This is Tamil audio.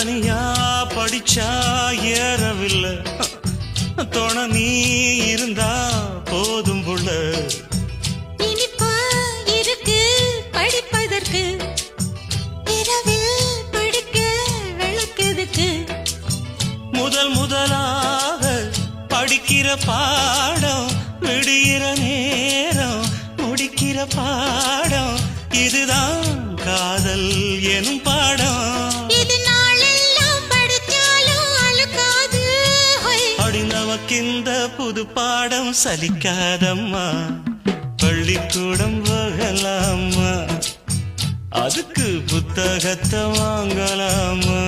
தனியா படிச்சா ஏறவில்லை, துணை நீ இருந்தா போதும் புள்ள. இனிப்பா இருக்கு படிப்பதற்கு, இரவில் படிக்க விளக்குதுக்கு. முதலாக படிக்கிற பாடம், விடுகிற நேரம் முடிக்கிற பாடம், இதுதான் காதல் எனும் பாடம். இது நாளெல்லாம் படிச்சாலும் அழுக்காது. அடி நமக்கிந்த புது பாடம் சலிக்காதம்மா, பள்ளிக்கூடம் போகலாமா, அதுக்கு புத்தகத்தை வாங்கலாமா.